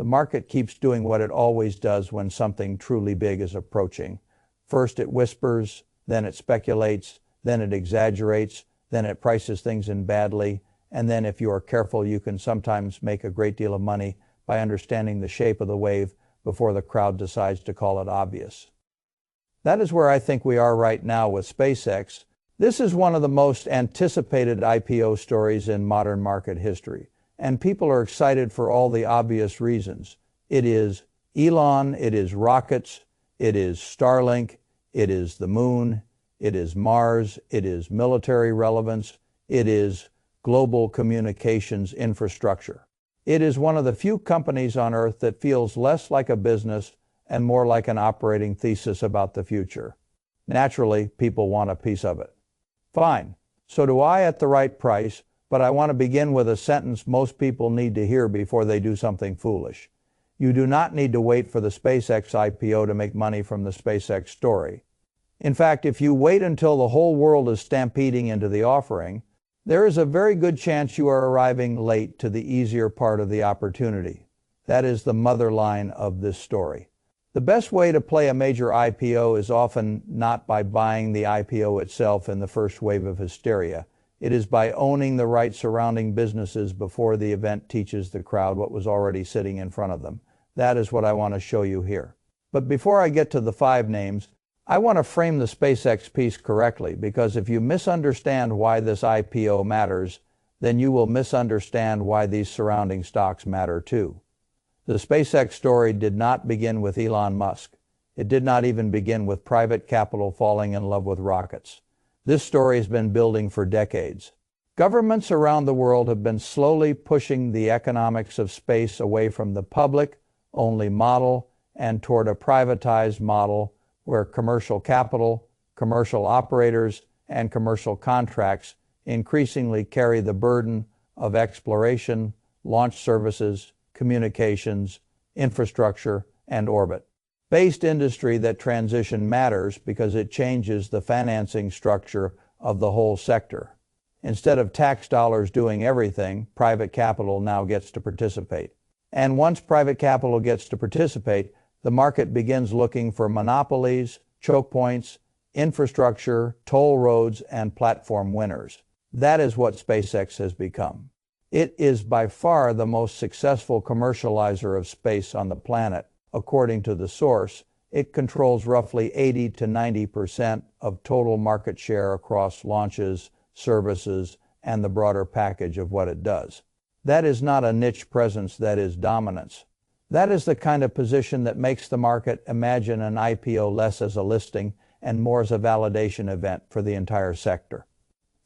The market keeps doing what it always does when something truly big is approaching. First it whispers, then it speculates, then it exaggerates, then it prices things in badly, and then if you are careful, you can sometimes make a great deal of money by understanding the shape of the wave before the crowd decides to call it obvious. That is where I think we are right now with SpaceX. This is one of the most anticipated IPO stories in modern market history, and people are excited for all the obvious reasons. It is Elon, it is rockets, it is Starlink, it is the moon, it is Mars, it is military relevance, it is global communications infrastructure. It is one of the few companies on Earth that feels less like a business and more like an operating thesis about the future. Naturally, people want a piece of it. Fine, so do I at the right price, but I want to begin with a sentence most people need to hear before they do something foolish. You do not need to wait for the SpaceX IPO to make money from the SpaceX story. In fact, if you wait until the whole world is stampeding into the offering, there is a very good chance you are arriving late to the easier part of the opportunity. That is the mother line of this story. The best way to play a major IPO is often not by buying the IPO itself in the first wave of hysteria. It is by owning the right surrounding businesses before the event teaches the crowd what was already sitting in front of them. That is what I want to show you here. But before I get to the 5 names, I want to frame the SpaceX piece correctly, because if you misunderstand why this IPO matters, then you will misunderstand why these surrounding stocks matter too. The SpaceX story did not begin with Elon Musk. It did not even begin with private capital falling in love with rockets. This story has been building for decades. Governments around the world have been slowly pushing the economics of space away from the public-only model and toward a privatized model where commercial capital, commercial operators, and commercial contracts increasingly carry the burden of exploration, launch services, communications, infrastructure, and orbit. Based industry that transition matters because it changes the financing structure of the whole sector. Instead of tax dollars doing everything, private capital now gets to participate. And once private capital gets to participate, the market begins looking for monopolies, choke points, infrastructure, toll roads, and platform winners. That is what SpaceX has become. It is by far the most successful commercializer of space on the planet. According to the source, it controls roughly 80 to 90% of total market share across launches, services, and the broader package of what it does. That is not a niche presence, that is dominance. That is the kind of position that makes the market imagine an IPO less as a listing and more as a validation event for the entire sector.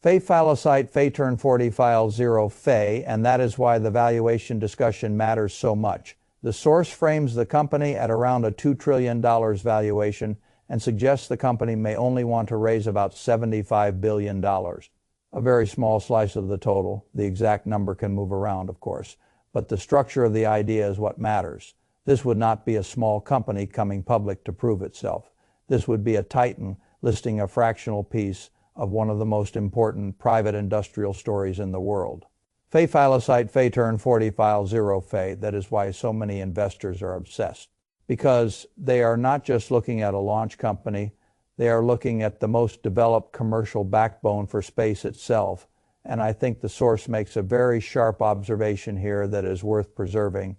Fay Phalocite Fay Turn 40 File 0 Fay, and that is why the valuation discussion matters so much. The source frames the company at around a $2 trillion valuation and suggests the company may only want to raise about $75 billion. A very small slice of the total. The exact number can move around, of course. But the structure of the idea is what matters. This would not be a small company coming public to prove itself. This would be a titan listing a fractional piece of one of the most important private industrial stories in the world. Fay Phalocite Fay Turn 40 File 0 Fay, that is why so many investors are obsessed. Because they are not just looking at a launch company, they are looking at the most developed commercial backbone for space itself. And I think the source makes a very sharp observation here that is worth preserving.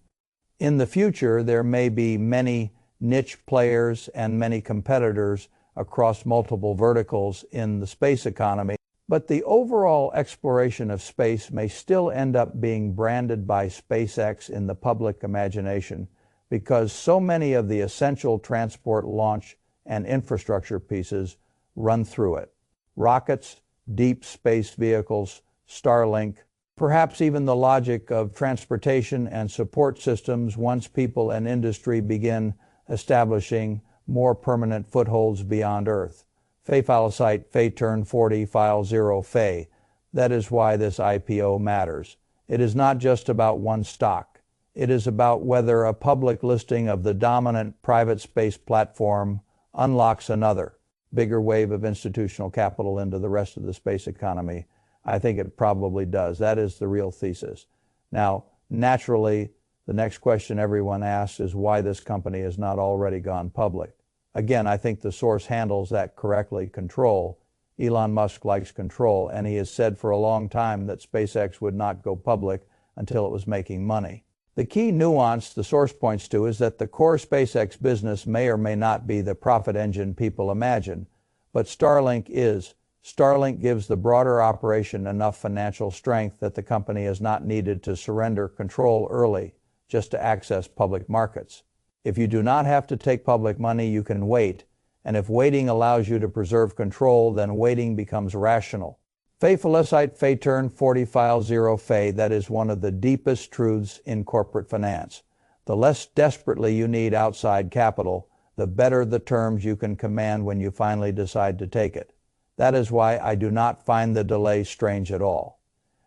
In the future, there may be many niche players and many competitors across multiple verticals in the space economy, but the overall exploration of space may still end up being branded by SpaceX in the public imagination because so many of the essential transport, launch, and infrastructure pieces run through it. Rockets, deep space vehicles, Starlink, perhaps even the logic of transportation and support systems once people and industry begin establishing more permanent footholds beyond Earth. Fay Phalocite Fay Turn 40 File 0 Fay. That is why this IPO matters. It is not just about one stock. It is about whether a public listing of the dominant private space platform unlocks another, bigger wave of institutional capital into the rest of the space economy. I think it probably does. That is the real thesis. Now, naturally, The next question everyone asks is why this company has not already gone public. Again, I think the source handles that correctly. Control. Elon Musk likes control, and he has said for a long time that SpaceX would not go public until it was making money. The key nuance the source points to is that the core SpaceX business may or may not be the profit engine people imagine, but Starlink is. Starlink gives the broader operation enough financial strength that the company has not needed to surrender control early just to access public markets. If you do not have to take public money, you can wait, and if waiting allows you to preserve control, then waiting becomes rational. Felicite Fayturn 40 file 0 Fay, that is one of the deepest truths in corporate finance. The less desperately you need outside capital, the better the terms you can command when you finally decide to take it. That is why I do not find the delay strange at all.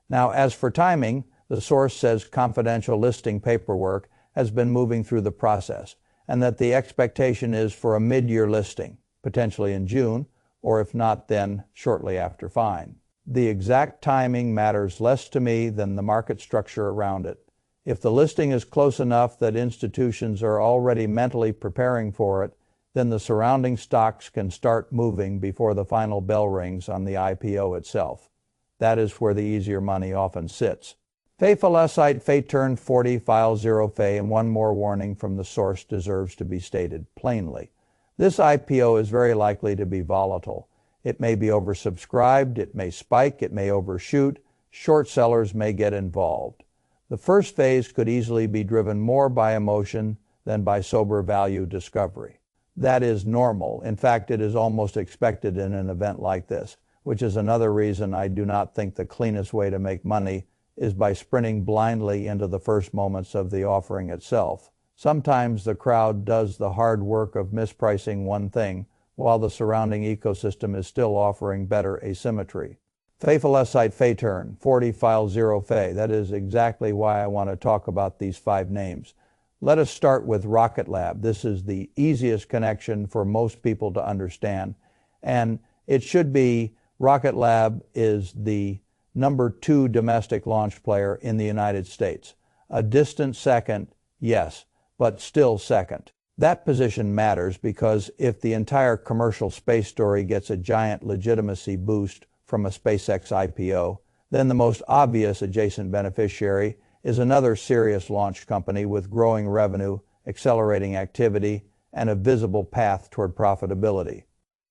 Now, as for timing, the source says confidential listing paperwork has been moving through the process, and that the expectation is for a mid-year listing, potentially in June, or if not, then shortly after fine. The exact timing matters less to me than the market structure around it. If the listing is close enough that institutions are already mentally preparing for it, then the surrounding stocks can start moving before the final bell rings on the IPO itself. That is where the easier money often sits. Felicite Fayturn 40 file 0 Fay, and one more warning from the source deserves to be stated plainly. This IPO is very likely to be volatile. It may be oversubscribed, it may spike, it may overshoot, short sellers may get involved. The first phase could easily be driven more by emotion than by sober value discovery. That is normal. In fact, it is almost expected in an event like this, which is another reason I do not think the cleanest way to make money is by sprinting blindly into the first moments of the offering itself. Sometimes the crowd does the hard work of mispricing one thing, while the surrounding ecosystem is still offering better asymmetry. Felicite Fayturn 40 file 0 Fay, that is exactly why I want to talk about these 5 names. Let us start with Rocket Lab. This is the easiest connection for most people to understand, and it should be Rocket Lab is the number 2 domestic launch player in the United States. A distant second, yes, but still second. That position matters because if the entire commercial space story gets a giant legitimacy boost from a SpaceX IPO, then the most obvious adjacent beneficiary is another serious launch company with growing revenue, accelerating activity, and a visible path toward profitability.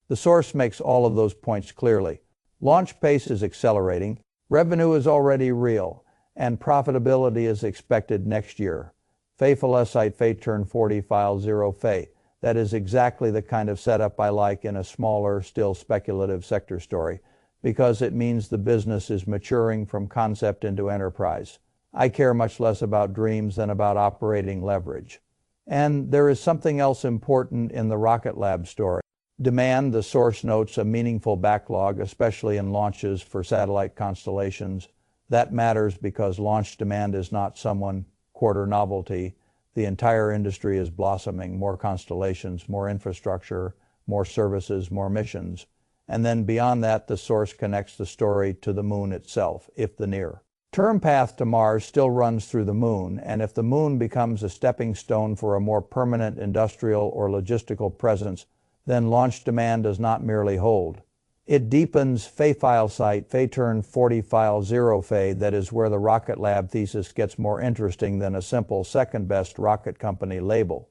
The source makes all of those points clearly. Launch pace is accelerating, revenue is already real, and profitability is expected next year. Felicite Fayturn 40 file 0 Fay. That is exactly the kind of setup I like in a smaller, still speculative sector story, because it means the business is maturing from concept into enterprise. I care much less about dreams than about operating leverage. And there is something else important in the Rocket Lab story. Demand, the source notes a meaningful backlog, especially in launches for satellite constellations. That matters because launch demand is not some quarter novelty. The entire industry is blossoming, more constellations, more infrastructure, more services, more missions. And then beyond that, the source connects the story to the moon itself, if the near-term path to Mars still runs through the moon, and if the moon becomes a stepping stone for a more permanent industrial or logistical presence, then launch demand does not merely hold. It deepens. Felicite Fayturn 40 file 0 Fay, that is where the Rocket Lab thesis gets more interesting than a simple second-best rocket company label.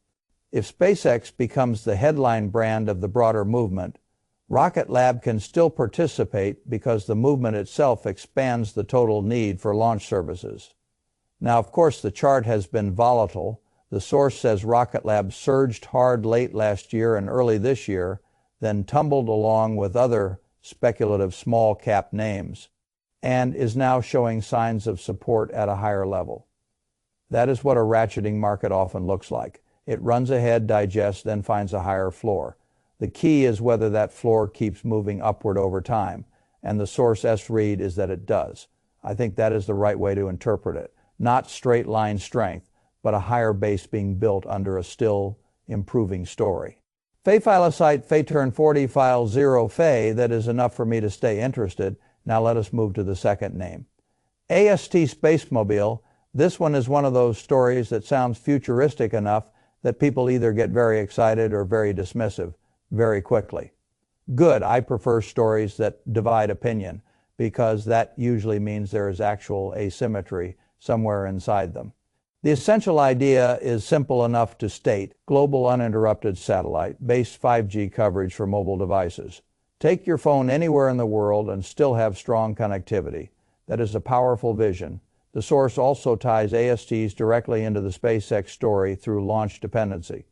If SpaceX becomes the headline brand of the broader movement, Rocket Lab can still participate because the movement itself expands the total need for launch services. Now, of course, the chart has been volatile. The source says Rocket Lab surged hard late last year and early this year, then tumbled along with other speculative small-cap names, and is now showing signs of support at a higher level. That is what a ratcheting market often looks like. It runs ahead, digests, then finds a higher floor. The key is whether that floor keeps moving upward over time, and the source read is that it does. I think that is the right way to interpret it. Not straight line strength, but a higher base being built under a still improving story. Felicite Fayturn 40 file 0 Fay, that is enough for me to stay interested. Now let us move to the second name. AST Spacemobile, This one is one of those stories that sounds futuristic enough that people either get very excited or very dismissive very quickly. Good, I prefer stories that divide opinion because that usually means there is actual asymmetry somewhere inside them. The essential idea is simple enough to state: global uninterrupted satellite-based 5G coverage for mobile devices. Take your phone anywhere in the world and still have strong connectivity. That is a powerful vision. The source also ties ASTs directly into the SpaceX story through launch dependency.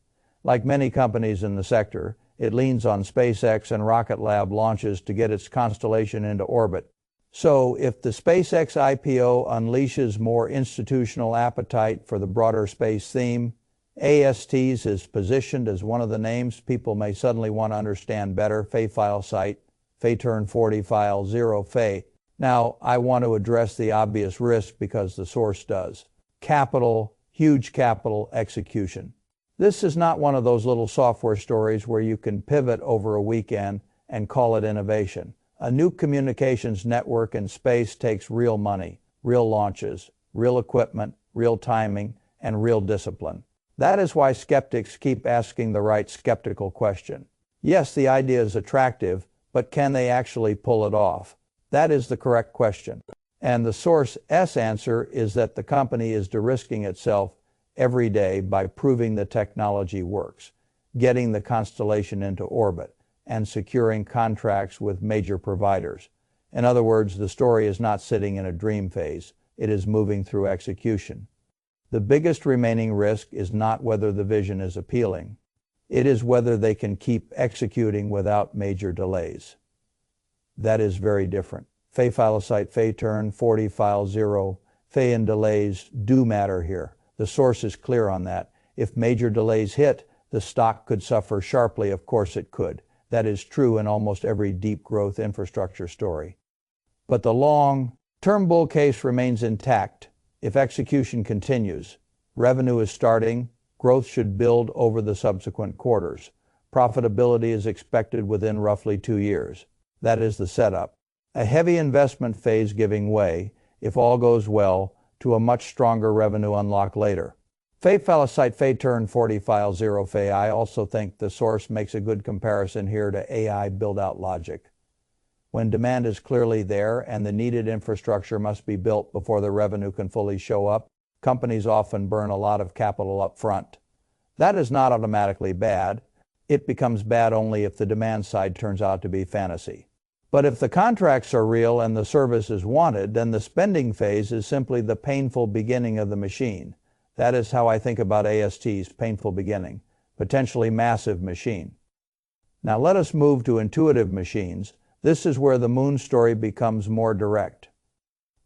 Like many companies in the sector, it leans on SpaceX and Rocket Lab launches to get its constellation into orbit. So, if the SpaceX IPO unleashes more institutional appetite for the broader space theme, ASTs is positioned as one of the names people may suddenly want to understand better. Fay file site, Fay turn 40 file 0 Fay. Now, I want to address the obvious risk because the source does. Capital, huge capital execution. This is not one of those little software stories where you can pivot over a weekend and call it innovation. A new communications network in space takes real money, real launches, real equipment, real timing, and real discipline. That is why skeptics keep asking the right skeptical question. Yes, the idea is attractive, but can they actually pull it off? That is the correct question. And the source's answer is that the company is de-risking itself every day by proving the technology works, getting the constellation into orbit, and securing contracts with major providers. In other words, the story is not sitting in a dream phase. It is moving through execution. The biggest remaining risk is not whether the vision is appealing. It is whether they can keep executing without major delays. That is very different. Fay file site, Fay turn 40 file 0. Fay and delays do matter here. The source is clear on that. If major delays hit, the stock could suffer sharply. Of course it could. That is true in almost every deep growth infrastructure story. But the long-term bull case remains intact. If execution continues, revenue is starting, growth should build over the subsequent quarters. Profitability is expected within roughly 2 years. That is the setup. A heavy investment phase giving way, if all goes well, to a much stronger revenue unlock later. Fay file site, Fay turn 40 file 0 Fay. I also think the source makes a good comparison here to AI build-out logic. When demand is clearly there and the needed infrastructure must be built before the revenue can fully show up, companies often burn a lot of capital up front. That is not automatically bad. It becomes bad only if the demand side turns out to be fantasy. But if the contracts are real and the service is wanted, then the spending phase is simply the painful beginning of the machine. That is how I think about AST's painful beginning, potentially massive machine. Now let us move to intuitive machines. This is where the moon story becomes more direct.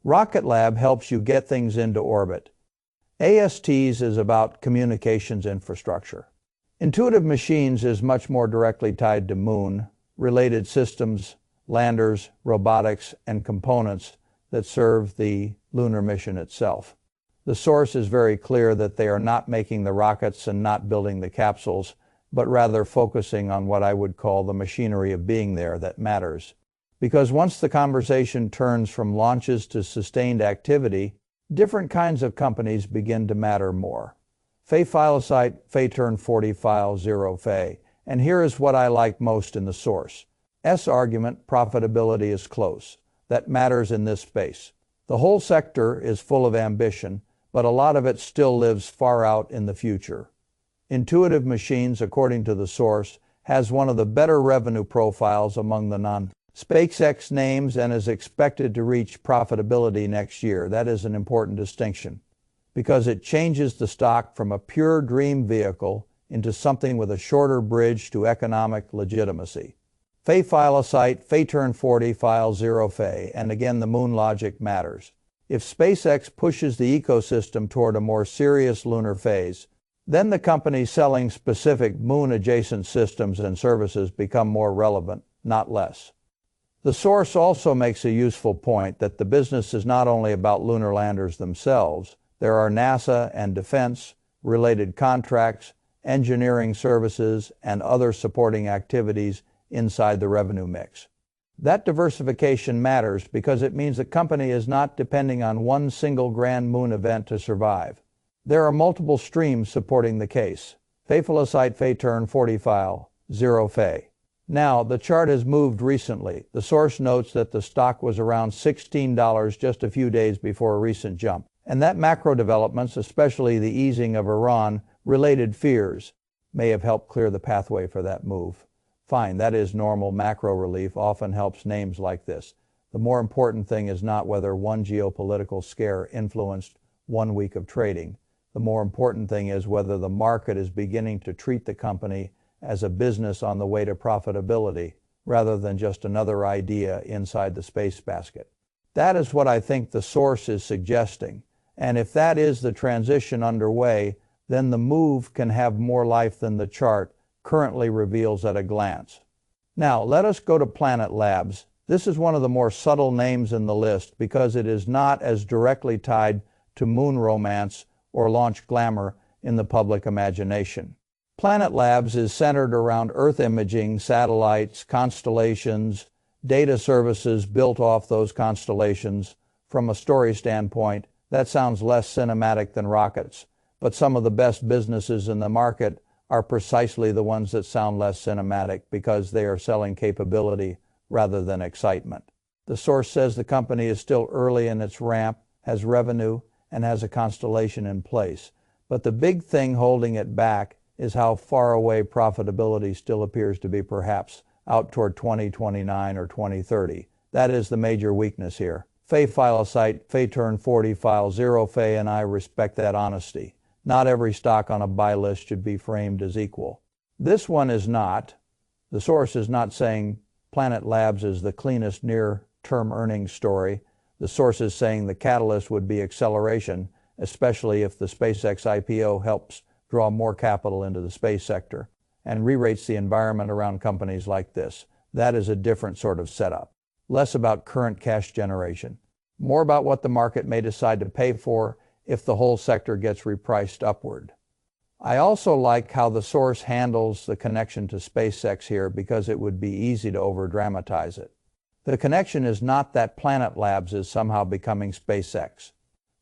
Rocket Lab helps you get things into orbit. ASTs is about communications infrastructure. Intuitive machines is much more directly tied to moon-related systems, landers, robotics, and components that serve the lunar mission itself. The source is very clear that they are not making the rockets and not building the capsules, but rather focusing on what I would call the machinery of being there that matters. Because once the conversation turns from launches to sustained activity, different kinds of companies begin to matter more. Fay file site, Fay turn 40 file 0 Fay. And here is what I like most in the source. Argument, profitability is close. That matters in this space. The whole sector is full of ambition, but a lot of it still lives far out in the future. Intuitive Machines, according to the source, has one of the better revenue profiles among the non-SpaceX names and is expected to reach profitability next year. That is an important distinction, because it changes the stock from a pure dream vehicle into something with a shorter bridge to economic legitimacy. Fay file site, Fay turn 40 file 0 Fay, and again the moon logic matters. If SpaceX pushes the ecosystem toward a more serious lunar phase, then the companies selling specific moon-adjacent systems and services become more relevant, not less. The source also makes a useful point that the business is not only about lunar landers themselves. There are NASA and defense-related contracts, engineering services, and other supporting activities inside the revenue mix. That diversification matters because it means the company is not depending on one single grand moon event to survive. There are multiple streams supporting the case. Pfeiffelicite Pfeifturn 40 file, 0 Pfe. Now, the chart has moved recently. The source notes that the stock was around $16 just a few days before a recent jump, and that macro developments, especially the easing of Iran-related fears, may have helped clear the pathway for that move. Fine, that is normal. Macro relief often helps names like this. The more important thing is not whether one geopolitical scare influenced 1 week of trading. The more important thing is whether the market is beginning to treat the company as a business on the way to profitability rather than just another idea inside the space basket. That is what I think the source is suggesting. And if that is the transition underway, then the move can have more life than the chart currently reveals at a glance. Now, let us go to Planet Labs. This is one of the more subtle names in the list because it is not as directly tied to moon romance or launch glamour in the public imagination. Planet Labs is centered around Earth imaging, satellites, constellations, data services built off those constellations. From a story standpoint, that sounds less cinematic than rockets, but some of the best businesses in the market are precisely the ones that sound less cinematic because they are selling capability rather than excitement. The source says the company is still early in its ramp, has revenue, and has a constellation in place. But the big thing holding it back is how far away profitability still appears to be, perhaps out toward 2029 or 2030. That is the major weakness here. Pfeiffelicite Pfeifturn 40 file 0 Pfe, and I respect that honesty. Not every stock on a buy list should be framed as equal. This one is not. The source is not saying Planet Labs is the cleanest near-term earnings story. The source is saying the catalyst would be acceleration, especially if the SpaceX IPO helps draw more capital into the space sector and re-rates the environment around companies like this. That is a different sort of setup. Less about current cash generation. More about what the market may decide to pay for if the whole sector gets repriced upward. I also like how the source handles the connection to SpaceX here because it would be easy to over-dramatize it. The connection is not that Planet Labs is somehow becoming SpaceX.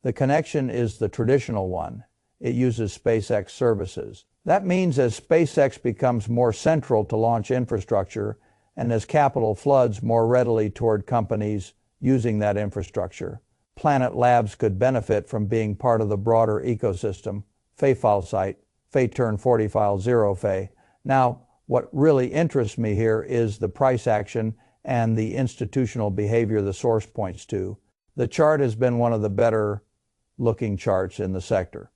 The connection is the traditional one. It uses SpaceX services. That means as SpaceX becomes more central to launch infrastructure and as capital floods more readily toward companies using that infrastructure, Planet Labs could benefit from being part of the broader ecosystem. Pfeiffelicite Pfeifturn 40 file 0 Pfe. Now, what really interests me here is the price action and the institutional behavior the source points to. The chart has been one of the better looking charts in the sector.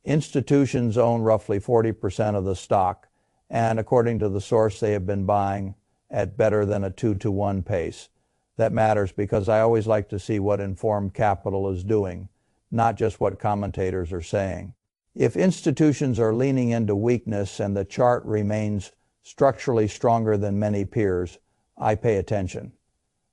Institutions own roughly 40% of the stock, and according to the source, they have been buying at better than a 2-to-1 pace. That matters because I always like to see what informed capital is doing, not just what commentators are saying. If institutions are leaning into weakness and the chart remains structurally stronger than many peers, I pay attention.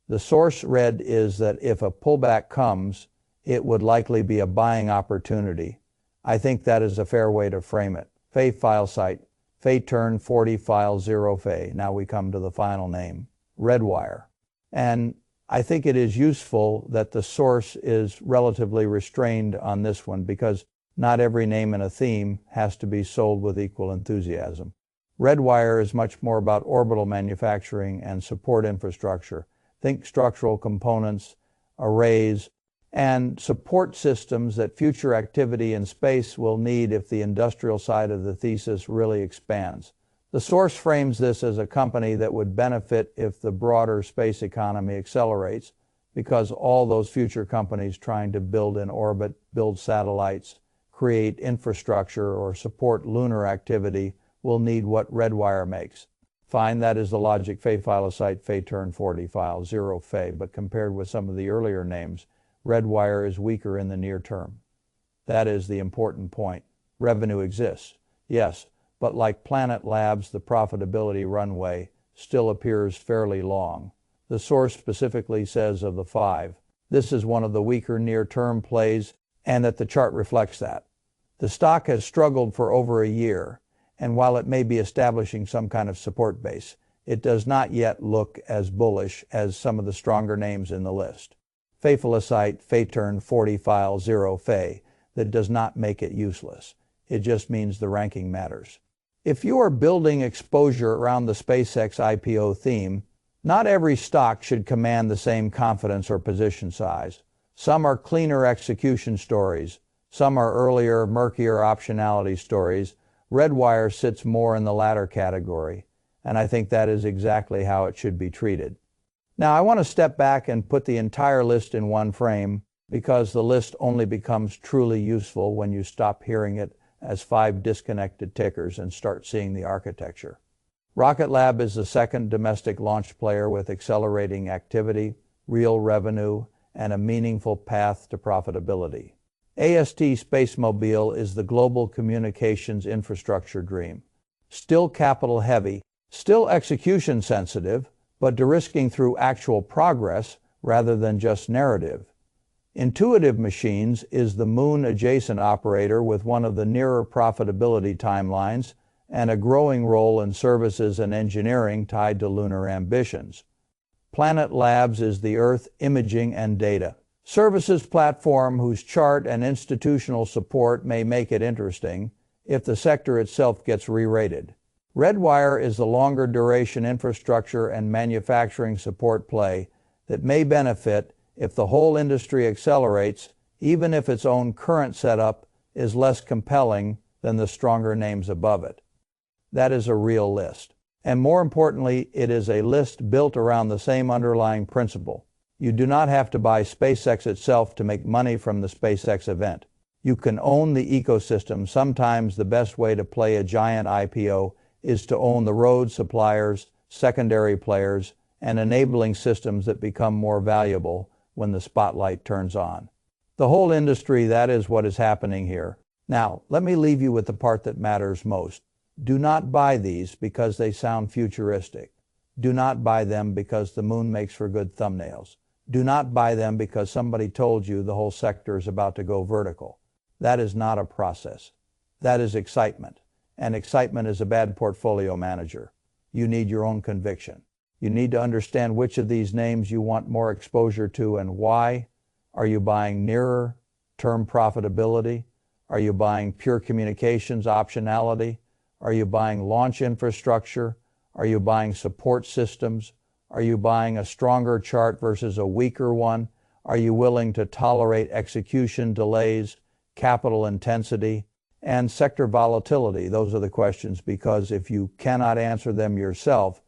The source read is that if a pullback comes, it would likely be a buying opportunity. I think that is a fair way to frame it. Pfeiffelicite Pfeifturn 40 file 0 Pfe. Now we come to the final name, Redwire. And I think it is useful that the source is relatively restrained on this one because not every name in a theme has to be sold with equal enthusiasm. Redwire is much more about orbital manufacturing and support infrastructure. Think structural components, arrays, and support systems that future activity in space will need if the industrial side of the thesis really expands. The source frames this as a company that would benefit if the broader space economy accelerates, because all those future companies trying to build in orbit, build satellites, create infrastructure, or support lunar activity will need what Redwire makes. Fine, that is the logic. Pfeiffelicite Pfeifturn 40 file 0 Pfe, but compared with some of the earlier names, Redwire is weaker in the near term. That is the important point. Revenue exists, yes, but like Planet Labs, the profitability runway still appears fairly long. The source specifically says of the 5, this is one of the weaker near-term plays, and that the chart reflects that. The stock has struggled for over a year, and while it may be establishing some kind of support base, it does not yet look as bullish as some of the stronger names in the list. Pfeiffelicite, Phaeturn 40 file 0 Phe, that does not make it useless. It just means the ranking matters. If you are building exposure around the SpaceX IPO theme, not every stock should command the same confidence or position size. Some are cleaner execution stories. Some are earlier, murkier optionality stories. Redwire sits more in the latter category, and I think that is exactly how it should be treated. Now, I want to step back and put the entire list in one frame, because the list only becomes truly useful when you stop hearing it as 5 disconnected tickers and start seeing the architecture. Rocket Lab is the second domestic launch player with accelerating activity, real revenue, and a meaningful path to profitability. AST SpaceMobile is the global communications infrastructure dream. Still capital heavy, still execution sensitive, but de-risking through actual progress rather than just narrative. Intuitive Machines is the moon-adjacent operator with one of the nearer profitability timelines and a growing role in services and engineering tied to lunar ambitions. Planet Labs is the Earth imaging and data services platform whose chart and institutional support may make it interesting if the sector itself gets re-rated. Redwire is the longer duration infrastructure and manufacturing support play that may benefit if the whole industry accelerates, even if its own current setup is less compelling than the stronger names above it. That is a real list. And more importantly, it is a list built around the same underlying principle. You do not have to buy SpaceX itself to make money from the SpaceX event. You can own the ecosystem. Sometimes the best way to play a giant IPO is to own the road suppliers, secondary players, and enabling systems that become more valuable when the spotlight turns on. The whole industry, that is what is happening here. Now, let me leave you with the part that matters most. Do not buy these because they sound futuristic. Do not buy them because the moon makes for good thumbnails. Do not buy them because somebody told you the whole sector is about to go vertical. That is not a process. That is excitement. And excitement is a bad portfolio manager. You need your own conviction. You need to understand which of these names you want more exposure to and why. Are you buying nearer term profitability? Are you buying pure communications optionality? Are you buying launch infrastructure? Are you buying support systems? Are you buying a stronger chart versus a weaker one? Are you willing to tolerate execution delays, capital intensity, and sector volatility? Those are the questions, because if you cannot answer them yourself,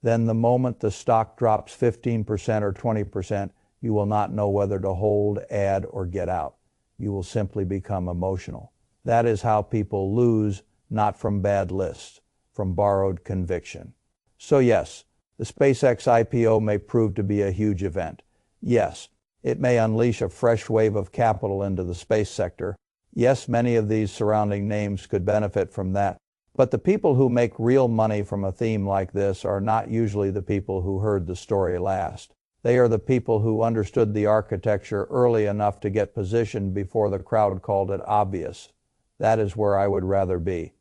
then the moment the stock drops 15% or 20%, you will not know whether to hold, add, or get out. You will simply become emotional. That is how people lose, not from bad lists, from borrowed conviction. So yes, the SpaceX IPO may prove to be a huge event. Yes, it may unleash a fresh wave of capital into the space sector. Yes, many of these surrounding names could benefit from that. But the people who make real money from a theme like this are not usually the people who heard the story last. They are the people who understood the architecture early enough to get positioned before the crowd called it obvious. That is where I would rather be.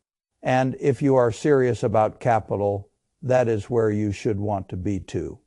And if you are serious about capital, that is where you should want to be too.